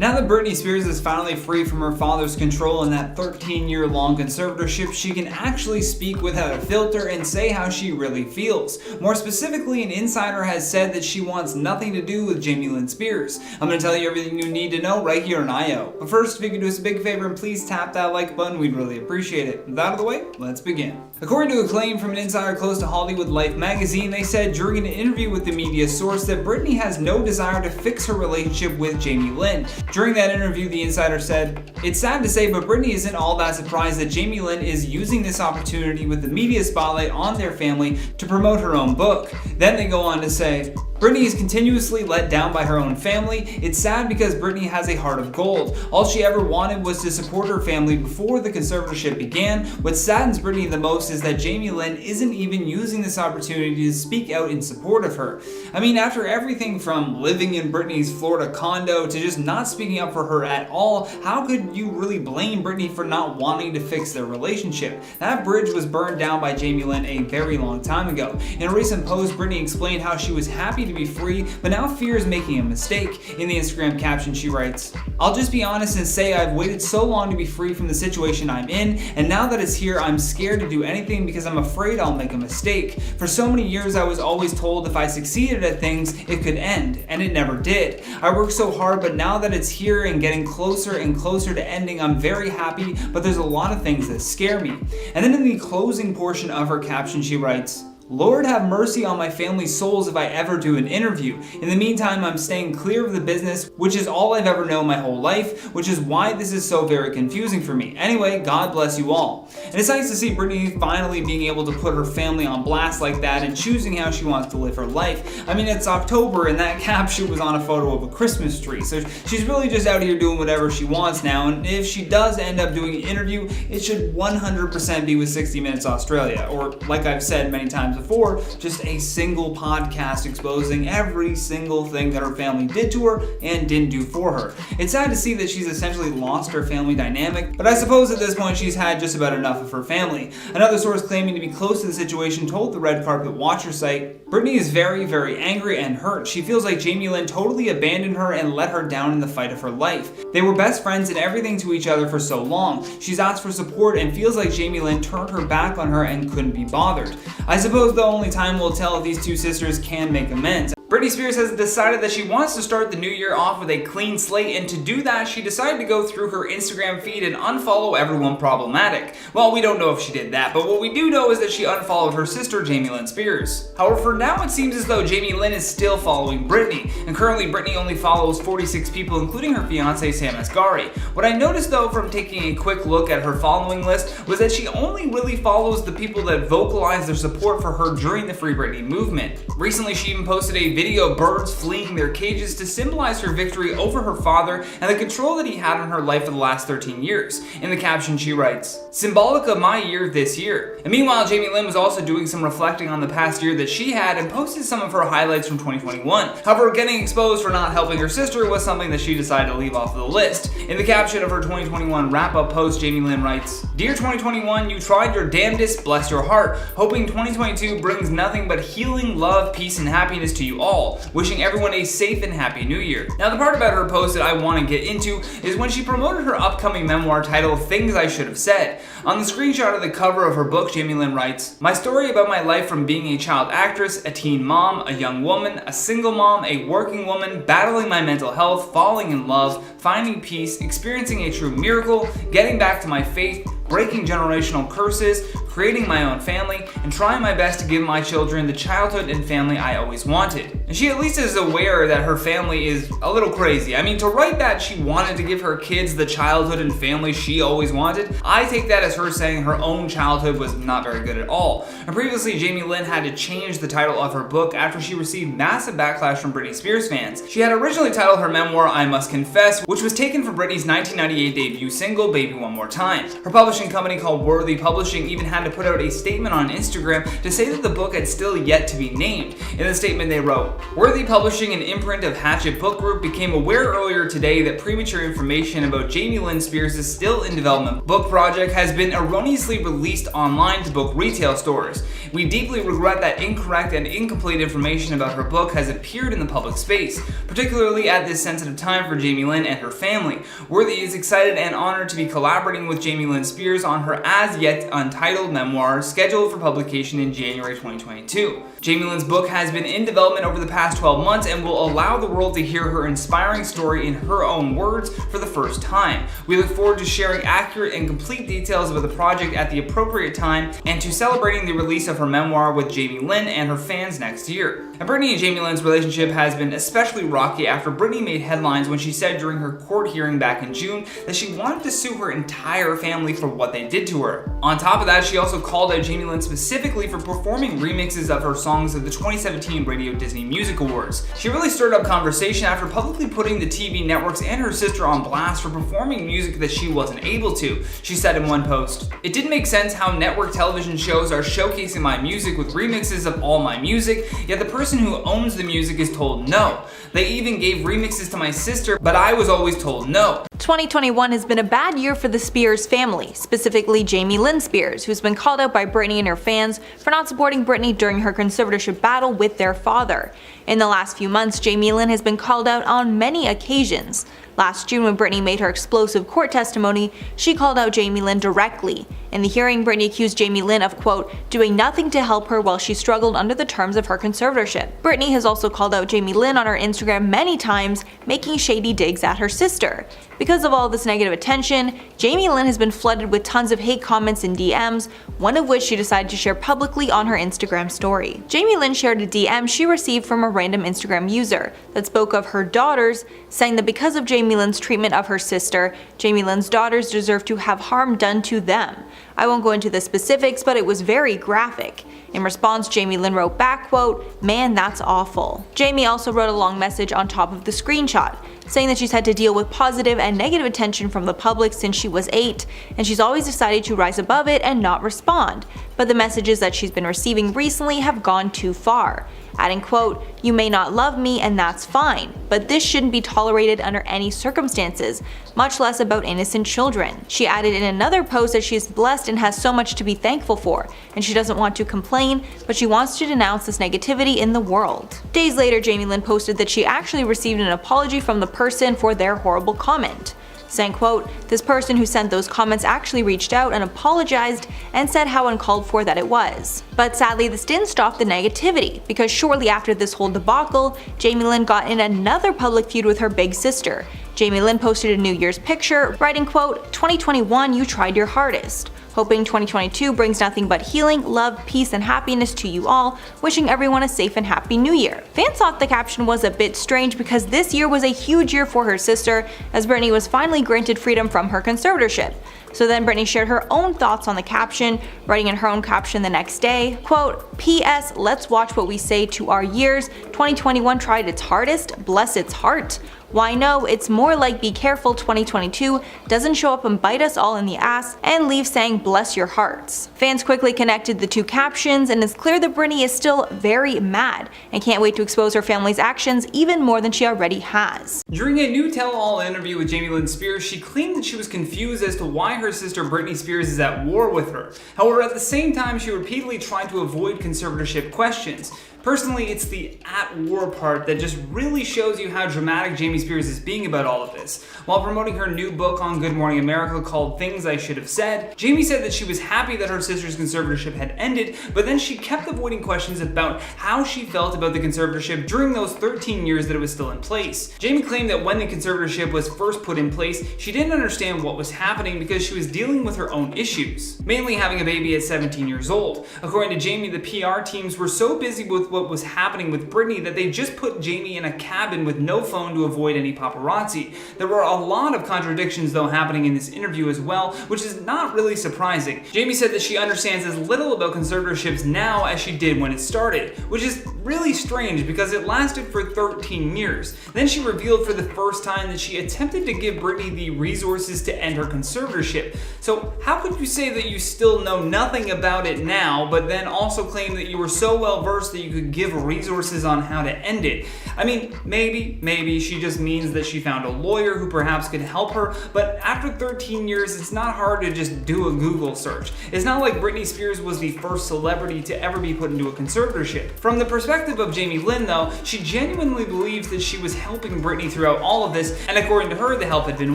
Now that Britney Spears is finally free from her father's control in that 13-year-long conservatorship, she can actually speak without a filter and say how she really feels. More specifically, an insider has said that she wants nothing to do with Jamie Lynn Spears. I'm going to tell you everything you need to know right here on IO. But first, if you could do us a big favor and please tap that like button, we'd really appreciate it. With that out of the way, let's begin. According to a claim from an insider close to Hollywood Life magazine, they said during an interview with the media source that Britney has no desire to fix her relationship with Jamie Lynn. During that interview, the insider said, "It's sad to say, but Britney isn't all that surprised that Jamie Lynn is using this opportunity with the media spotlight on their family to promote her own book." Then they go on to say, "Britney is continuously let down by her own family. It's sad because Britney has a heart of gold. All she ever wanted was to support her family before the conservatorship began. What saddens Britney the most is that Jamie Lynn isn't even using this opportunity to speak out in support of her." I mean, after everything from living in Britney's Florida condo to just not speaking up for her at all, how could you really blame Britney for not wanting to fix their relationship? That bridge was burned down by Jamie Lynn a very long time ago. In a recent post, Britney explained how she was happy to be free, but now fears making a mistake. In the Instagram caption, she writes, "I'll just be honest and say I've waited so long to be free from the situation I'm in, and now that it's here, I'm scared to do anything because I'm afraid I'll make a mistake. For so many years, I was always told if I succeeded at things, it could end, and it never did. I worked so hard, but now that it's here and getting closer and closer to ending, I'm very happy, but there's a lot of things that scare me." And then in the closing portion of her caption, she writes, "Lord have mercy on my family's souls if I ever do an interview. In the meantime, I'm staying clear of the business, which is all I've ever known my whole life, which is why this is so very confusing for me. Anyway, God bless you all." And it's nice to see Britney finally being able to put her family on blast like that and choosing how she wants to live her life. I mean, it's October and that caption was on a photo of a Christmas tree, so she's really just out here doing whatever she wants now, and if she does end up doing an interview, it should 100% be with 60 Minutes Australia, or like I've said many times before, just a single podcast exposing every single thing that her family did to her and didn't do for her. It's sad to see that she's essentially lost her family dynamic, but I suppose at this point she's had just about enough of her family. Another source claiming to be close to the situation told the Red Carpet Watcher site, "Britney is very, very angry and hurt. She feels like Jamie Lynn totally abandoned her and let her down in the fight of her life. They were best friends and everything to each other for so long. She's asked for support and feels like Jamie Lynn turned her back on her and couldn't be bothered. I suppose the only time will tell if these two sisters can make amends." Britney Spears has decided that she wants to start the new year off with a clean slate, and to do that, she decided to go through her Instagram feed and unfollow everyone problematic. Well, we don't know if she did that, but what we do know is that she unfollowed her sister, Jamie Lynn Spears. However, for now, it seems as though Jamie Lynn is still following Britney, and currently Britney only follows 46 people, including her fiance, Sam Asghari. What I noticed, though, from taking a quick look at her following list was that she only really follows the people that vocalize their support for her during the Free Britney movement. Recently, she even posted a video of birds fleeing their cages to symbolize her victory over her father and the control that he had on her life for the last 13 years. In the caption, she writes, "Symbolic of my year this year." And meanwhile, Jamie Lynn was also doing some reflecting on the past year that she had and posted some of her highlights from 2021. However, getting exposed for not helping her sister was something that she decided to leave off the list. In the caption of her 2021 wrap-up post, Jamie Lynn writes, "Dear 2021, you tried your damnedest, bless your heart. Hoping 2022 brings nothing but healing, love, peace, and happiness to you all. Wishing everyone a safe and happy new year." Now, the part about her post that I want to get into is when she promoted her upcoming memoir titled Things I Should Have Said. On the screenshot of the cover of her book, Jamie Lynn writes, "My story about my life from being a child actress, a teen mom, a young woman, a single mom, a working woman, battling my mental health, falling in love, finding peace, experiencing a true miracle, getting back to my faith, breaking generational curses, creating my own family, and trying my best to give my children the childhood and family I always wanted." And she at least is aware that her family is a little crazy. I mean, to write that she wanted to give her kids the childhood and family she always wanted, I take that as her saying her own childhood was not very good at all. And previously, Jamie Lynn had to change the title of her book after she received massive backlash from Britney Spears fans. She had originally titled her memoir I Must Confess, which was taken from Britney's 1998 debut single, Baby One More Time. Her publishing company called Worthy Publishing even had to put out a statement on Instagram to say that the book had still yet to be named. In the statement they wrote, Worthy Publishing, an imprint of Hachette Book Group, became aware earlier today that premature information about Jamie Lynn Spears' still in development book project has been erroneously released online to book retail stores. We deeply regret that incorrect and incomplete information about her book has appeared in the public space, particularly at this sensitive time for Jamie Lynn and her family. Worthy is excited and honored to be collaborating with Jamie Lynn Spears on her as yet untitled memoir scheduled for publication in January 2022. Jamie Lynn's book has been in development over the past 12 months and will allow the world to hear her inspiring story in her own words for the first time. We look forward to sharing accurate and complete details about the project at the appropriate time and to celebrating the release of her memoir with Jamie Lynn and her fans next year. And Britney and Jamie Lynn's relationship has been especially rocky after Britney made headlines when she said during her court hearing back in June that she wanted to sue her entire family for what they did to her. On top of that, she also called out Jamie Lynn specifically for performing remixes of her songs at the 2017 Radio Disney Music Awards. She really stirred up conversation after publicly putting the TV networks and her sister on blast for performing music that she wasn't able to. She said in one post, "It didn't make sense how network television shows are showcasing my music with remixes of all my music, yet the person who owns the music is told no. They even gave remixes to my sister, but I was always told no." 2021 has been a bad year for the Spears family, specifically Jamie Lynn Spears, who's been called out by Britney and her fans for not supporting Britney during her conservatorship battle with their father. In the last few months, Jamie Lynn has been called out on many occasions. Last June, when Britney made her explosive court testimony, she called out Jamie Lynn directly. In the hearing, Britney accused Jamie Lynn of, quote, doing nothing to help her while she struggled under the terms of her conservatorship. Britney has also called out Jamie Lynn on her Instagram many times, making shady digs at her sister. Because of all this negative attention, Jamie Lynn has been flooded with tons of hate comments and DMs, one of which she decided to share publicly on her Instagram story. Jamie Lynn shared a DM she received from a random Instagram user that spoke of her daughters, saying that because of Jamie Lynn's treatment of her sister, Jamie Lynn's daughters deserve to have harm done to them. I won't go into the specifics, but it was very graphic. In response, Jamie Lynn wrote back, quote, "Man, that's awful." Jamie also wrote a long message on top of the screenshot, saying that she's had to deal with positive and negative attention from the public since she was 8, and she's always decided to rise above it and not respond. But the messages that she's been receiving recently have gone too far. Adding, quote, "You may not love me and that's fine, but this shouldn't be tolerated under any circumstances, much less about innocent children." She added in another post that she is blessed and has so much to be thankful for, and she doesn't want to complain, but she wants to denounce this negativity in the world. Days later, Jamie Lynn posted that she actually received an apology from the person for their horrible comment, saying, quote, "This person who sent those comments actually reached out and apologized and said how uncalled for that it was." But sadly, this didn't stop the negativity, because shortly after this whole debacle, Jamie Lynn got in another public feud with her big sister. Jamie Lynn posted a New Year's picture, writing, quote, "2021, you tried your hardest. Hoping 2022 brings nothing but healing, love, peace, and happiness to you all. Wishing everyone a safe and happy new year." Fans thought the caption was a bit strange because this year was a huge year for her sister, as Britney was finally granted freedom from her conservatorship. So then Britney shared her own thoughts on the caption, writing in her own caption the next day, quote, "P.S. Let's watch what we say to our years. 2021 tried its hardest, bless its heart. Why no, it's more like be careful 2022 doesn't show up and bite us all in the ass and leave saying bless your hearts." Fans quickly connected the two captions, and it's clear that Britney is still very mad and can't wait to expose her family's actions even more than she already has. During a new tell-all interview with Jamie Lynn Spears, she claimed that she was confused as to why her sister Britney Spears is at war with her. However, at the same time, she repeatedly tried to avoid conservatorship questions. Personally, it's the at war part that just really shows you how dramatic Jamie Spears is being about all of this. While promoting her new book on Good Morning America called Things I Should Have Said, Jamie said that she was happy that her sister's conservatorship had ended, but then she kept avoiding questions about how she felt about the conservatorship during those 13 years that it was still in place. Jamie claimed that when the conservatorship was first put in place, she didn't understand what was happening because she was dealing with her own issues, mainly having a baby at 17 years old. According to Jamie, the PR teams were so busy with what was happening with Britney that they just put Jamie in a cabin with no phone to avoid any paparazzi. There were a lot of contradictions though happening in this interview as well, which is not really surprising. Jamie said that she understands as little about conservatorships now as she did when it started, which is really strange because it lasted for 13 years. Then she revealed for the first time that she attempted to give Britney the resources to end her conservatorship. So how could you say that you still know nothing about it now, but then also claim that you were so well versed that you could could give resources on how to end it. I mean, maybe she just means that she found a lawyer who perhaps could help her, but after 13 years, it's not hard to just do a Google search. It's not like Britney Spears was the first celebrity to ever be put into a conservatorship. From the perspective of Jamie Lynn, though, she genuinely believes that she was helping Britney throughout all of this, and according to her, the help had been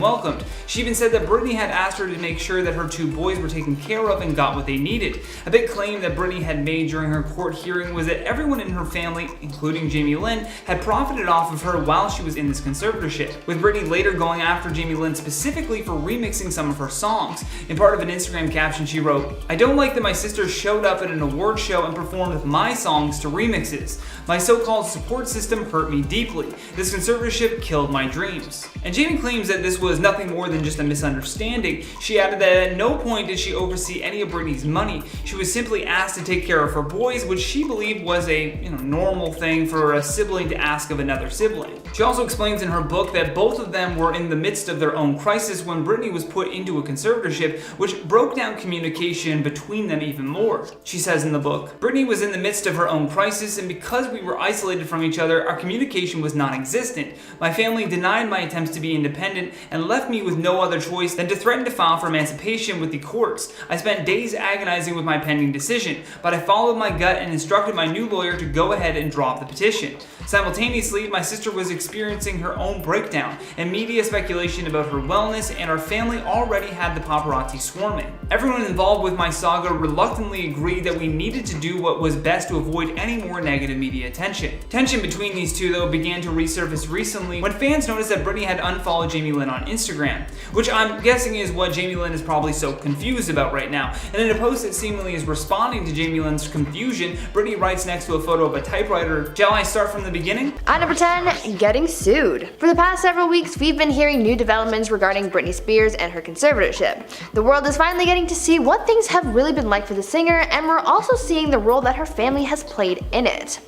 welcomed. She even said that Britney had asked her to make sure that her two boys were taken care of and got what they needed. A big claim that Britney had made during her court hearing was that everyone in her family, including Jamie Lynn, had profited off of her while she was in this conservatorship, with Britney later going after Jamie Lynn specifically for remixing some of her songs. In part of an Instagram caption, she wrote, "I don't like that my sister showed up at an award show and performed my songs to remixes. My so-called support system hurt me deeply. This conservatorship killed my dreams." And Jamie claims that this was nothing more than just a misunderstanding. She added that at no point did she oversee any of Britney's money. She was simply asked to take care of her boys, which she believed was a normal thing for a sibling to ask of another sibling. She also explains in her book that both of them were in the midst of their own crisis when Britney was put into a conservatorship, which broke down communication between them even more. She says in the book, "Britney was in the midst of her own crisis, and because we were isolated from each other, our communication was non-existent. My family denied my attempts to be independent and left me with no other choice than to threaten to file for emancipation with the courts. I spent days agonizing with my pending decision, but I followed my gut and instructed my new lawyer to go ahead and drop the petition. Simultaneously, my sister was experiencing her own breakdown, and media speculation about her wellness, and our family already had the paparazzi swarming. Everyone involved with my saga reluctantly agreed that we needed to do what was best to avoid any more negative media attention." Tension between these two, though, began to resurface recently when fans noticed that Britney had unfollowed Jamie Lynn on Instagram, which I'm guessing is what Jamie Lynn is probably so confused about right now. And in a post that seemingly is responding to Jamie Lynn's confusion, Britney writes next to a photo of a typewriter, "Shall I start from the beginning?" At number 10, getting sued. For the past several weeks, we've been hearing new developments regarding Britney Spears and her conservatorship. The world is finally getting to see what things have really been like for the singer, and we're also seeing the role that her family has played in it.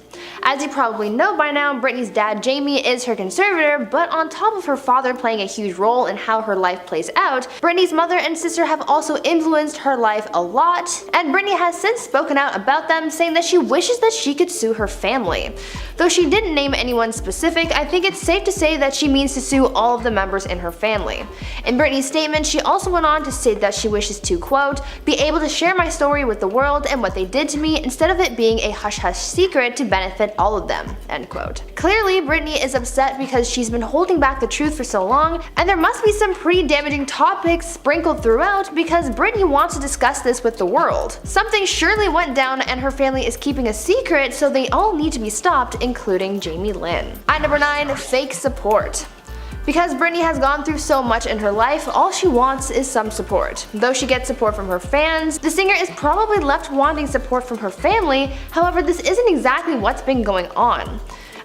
As you probably know by now, Britney's dad Jamie is her conservator, but on top of her father playing a huge role in how her life plays out, Britney's mother and sister have also influenced her life a lot, and Britney has since spoken out about them, saying that she wishes that she could sue her family. Though she didn't name anyone specific, I think it's safe to say that she means to sue all of the members in her family. In Britney's statement, she also went on to state that she wishes to, quote, "be able to share my story with the world and what they did to me instead of it being a hush-hush secret to benefit all of them," end quote. Clearly, Britney is upset because she's been holding back the truth for so long, and there must be some pretty damaging topics sprinkled throughout because Britney wants to discuss this with the world. Something surely went down and her family is keeping a secret, so they all need to be stopped, including Jamie Lynn. At number 9, fake support. Because Britney has gone through so much in her life, all she wants is some support. Though she gets support from her fans, the singer is probably left wanting support from her family. However, this isn't exactly what's been going on.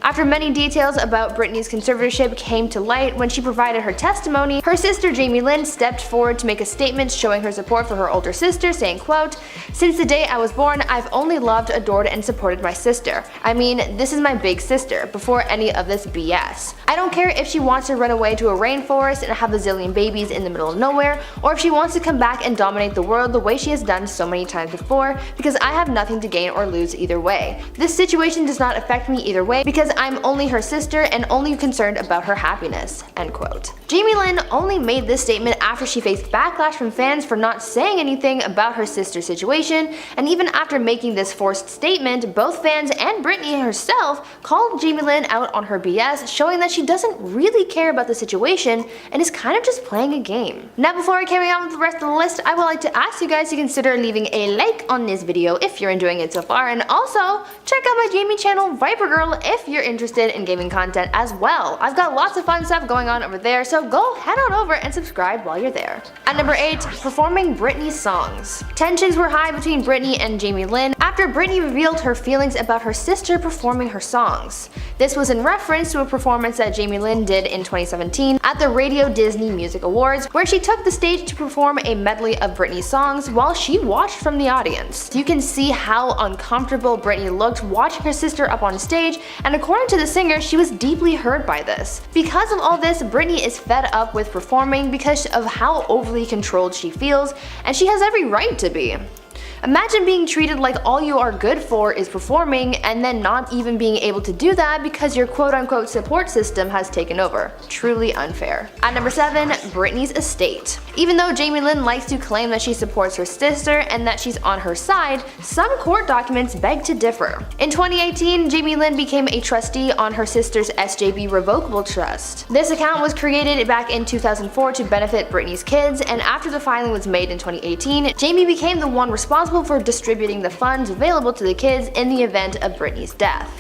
After many details about Britney's conservatorship came to light when she provided her testimony, her sister Jamie Lynn stepped forward to make a statement showing her support for her older sister, saying, quote, "Since the day I was born, I've only loved, adored, and supported my sister. I mean, this is my big sister, before any of this BS. I don't care if she wants to run away to a rainforest and have a zillion babies in the middle of nowhere, or if she wants to come back and dominate the world the way she has done so many times before, because I have nothing to gain or lose either way. This situation does not affect me either way because I'm only her sister and only concerned about her happiness," end quote. Jamie Lynn only made this statement after she faced backlash from fans for not saying anything about her sister's situation, and even after making this forced statement, both fans and Britney herself called Jamie Lynn out on her BS, showing that she doesn't really care about the situation and is kind of just playing a game. Now, before I carry on with the rest of the list, I would like to ask you guys to consider leaving a like on this video if you're enjoying it so far, and also check out my Jamie channel Viper Girl if you're interested in gaming content as well. I've got lots of fun stuff going on over there, so go head on over and subscribe while you're there. At number 8, performing Britney's songs. Tensions were high between Britney and Jamie Lynn after Britney revealed her feelings about her sister performing her songs. This was in reference to a performance that Jamie Lynn did in 2017 at the Radio Disney Music Awards, where she took the stage to perform a medley of Britney's songs while she watched from the audience. You can see how uncomfortable Britney looked watching her sister up on stage, and according to the singer, she was deeply hurt by this. Because of all this, Britney is fed up with performing because of how overly controlled she feels, and she has every right to be. Imagine being treated like all you are good for is performing and then not even being able to do that because your quote-unquote support system has taken over. Truly unfair. At number 7, Britney's estate. Even though Jamie Lynn likes to claim that she supports her sister and that she's on her side, some court documents beg to differ. In 2018, Jamie Lynn became a trustee on her sister's SJB Revocable Trust. This account was created back in 2004 to benefit Britney's kids, and after the filing was made in 2018, Jamie became the one responsible for distributing the funds available to the kids in the event of Britney's death.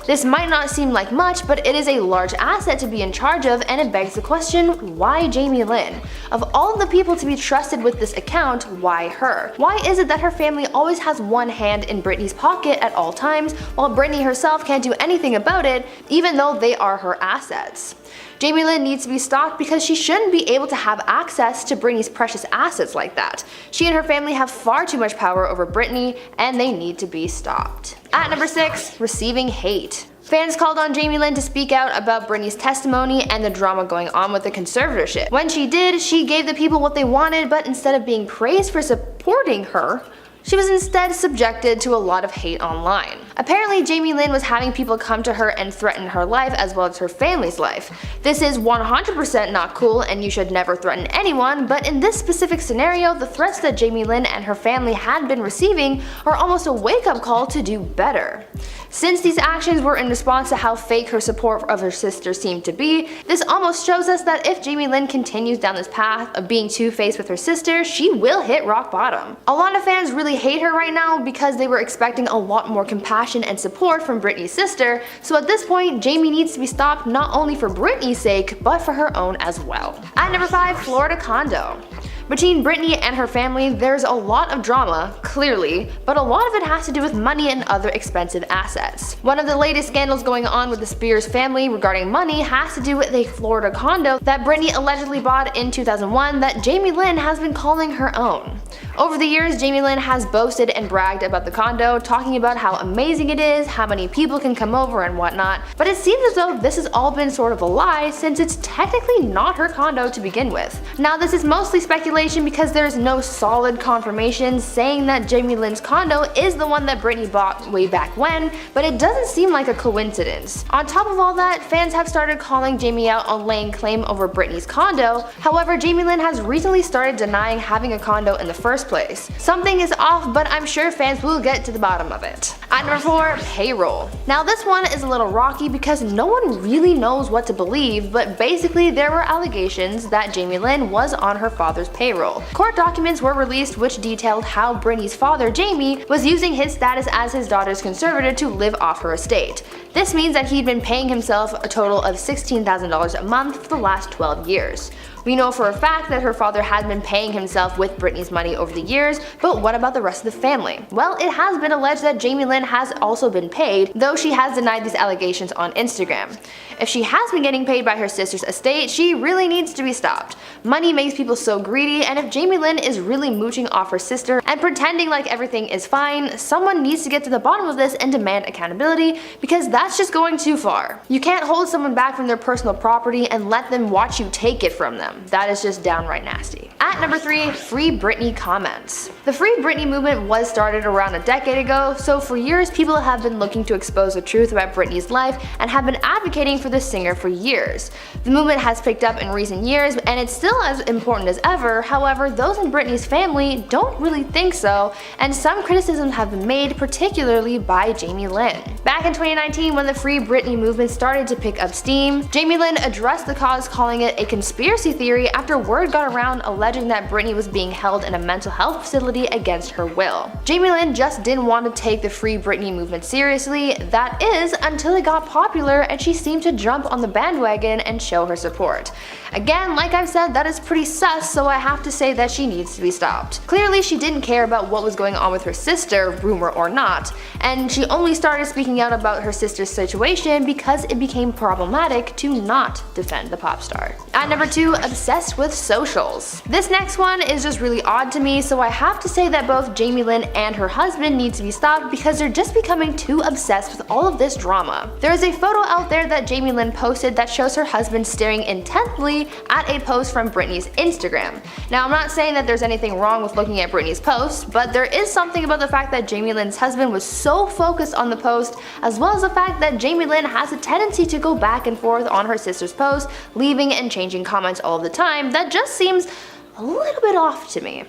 This might not seem like much, but it is a large asset to be in charge of, and it begs the question, why Jamie Lynn? Of all of the people to be trusted with this account, why her? Why is it that her family always has one hand in Britney's pocket at all times, while Britney herself can't do anything about it, even though they are her assets? Jamie Lynn needs to be stopped because she shouldn't be able to have access to Britney's precious assets like that. She and her family have far too much power over Britney, and they need to be stopped. At number 6, receiving hate. Fans called on Jamie Lynn to speak out about Britney's testimony and the drama going on with the conservatorship. When she did, she gave the people what they wanted, but instead of being praised for supporting her, she was instead subjected to a lot of hate online. Apparently, Jamie Lynn was having people come to her and threaten her life as well as her family's life. This is 100% not cool, and you should never threaten anyone, but in this specific scenario, the threats that Jamie Lynn and her family had been receiving are almost a wake-up call to do better. Since these actions were in response to how fake her support of her sister seemed to be, this almost shows us that if Jamie Lynn continues down this path of being two-faced with her sister, she will hit rock bottom. A lot of fans really hate her right now because they were expecting a lot more compassion and support from Britney's sister, so at this point, Jamie needs to be stopped not only for Britney's sake, but for her own as well. At number 5, Florida condo. Between Britney and her family, there's a lot of drama, clearly, but a lot of it has to do with money and other expensive assets. One of the latest scandals going on with the Spears family regarding money has to do with a Florida condo that Britney allegedly bought in 2001 that Jamie Lynn has been calling her own. Over the years, Jamie Lynn has boasted and bragged about the condo, talking about how amazing it is, how many people can come over and whatnot, but it seems as though this has all been sort of a lie since it's technically not her condo to begin with. Now, this is mostly speculation because there is no solid confirmation saying that Jamie Lynn's condo is the one that Britney bought way back when, but it doesn't seem like a coincidence. On top of all that, fans have started calling Jamie out on laying claim over Britney's condo. However, Jamie Lynn has recently started denying having a condo in the first place. Something is off, but I'm sure fans will get to the bottom of it. At number 4, payroll. Now this one is a little rocky because no one really knows what to believe, but basically there were allegations that Jamie Lynn was on her father's payroll. Court documents were released which detailed how Britney's father, Jamie, was using his status as his daughter's conservator to live off her estate. This means that he'd been paying himself a total of $16,000 a month for the last 12 years. We know for a fact that her father has been paying himself with Britney's money over the years, but what about the rest of the family? Well, it has been alleged that Jamie Lynn has also been paid, though she has denied these allegations on Instagram. If she has been getting paid by her sister's estate, she really needs to be stopped. Money makes people so greedy, and if Jamie Lynn is really mooching off her sister and pretending like everything is fine, someone needs to get to the bottom of this and demand accountability, because that's just going too far. You can't hold someone back from their personal property and let them watch you take it from them. That is just downright nasty. At number 3, Free Britney comments. The Free Britney movement was started around a decade ago, so for years people have been looking to expose the truth about Britney's life and have been advocating for the singer for years. The movement has picked up in recent years and it's still as important as ever, however those in Britney's family don't really think so, and some criticisms have been made, particularly by Jamie Lynn. Back in 2019 when the Free Britney movement started to pick up steam, Jamie Lynn addressed the cause, calling it a conspiracy theory after word got around alleging that Britney was being held in a mental health facility against her will. Jamie Lynn just didn't want to take the Free Britney movement seriously, that is, until it got popular and she seemed to jump on the bandwagon and show her support. Again, like I've said, that is pretty sus, so I have to say that she needs to be stopped. Clearly she didn't care about what was going on with her sister, rumor or not, and she only started speaking out about her sister's situation because it became problematic to not defend the pop star. At number 2, obsessed with socials. This next one is just really odd to me, so I have to say that both Jamie Lynn and her husband need to be stopped because they're just becoming too obsessed with all of this drama. There is a photo out there that Jamie Lynn posted that shows her husband staring intently at a post from Britney's Instagram. Now, I'm not saying that there's anything wrong with looking at Britney's post, but there is something about the fact that Jamie Lynn's husband was so focused on the post, as well as the fact that Jamie Lynn has a tendency to go back and forth on her sister's post, leaving and changing comments all the time, that just seems a little bit off to me.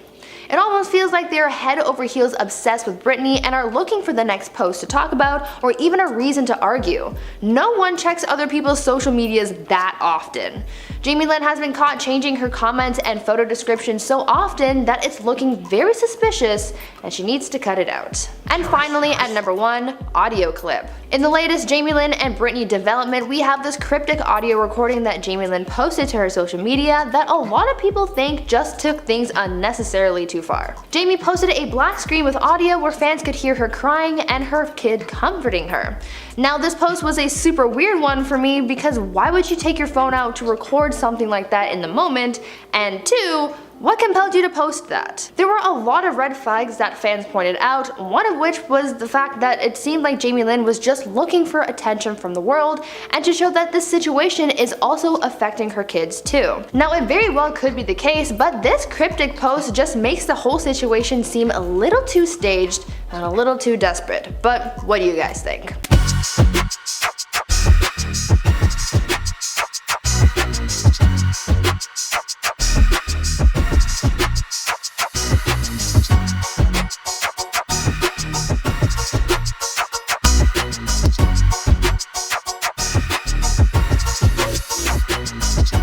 It almost feels like they're head over heels obsessed with Britney and are looking for the next post to talk about or even a reason to argue. No one checks other people's social medias that often. Jamie Lynn has been caught changing her comments and photo descriptions so often that it's looking very suspicious and she needs to cut it out. And finally, at number 1, audio clip. In the latest Jamie Lynn and Britney development, we have this cryptic audio recording that Jamie Lynn posted to her social media that a lot of people think just took things unnecessarily too far. Jamie posted a black screen with audio where fans could hear her crying and her kid comforting her. Now, this post was a super weird one for me because why would you take your phone out to record something like that in the moment? And 2, what compelled you to post that? There were a lot of red flags that fans pointed out, one of which was the fact that it seemed like Jamie Lynn was just looking for attention from the world and to show that this situation is also affecting her kids too. Now, it very well could be the case, but this cryptic post just makes the whole situation seem a little too staged and a little too desperate. But what do you guys think?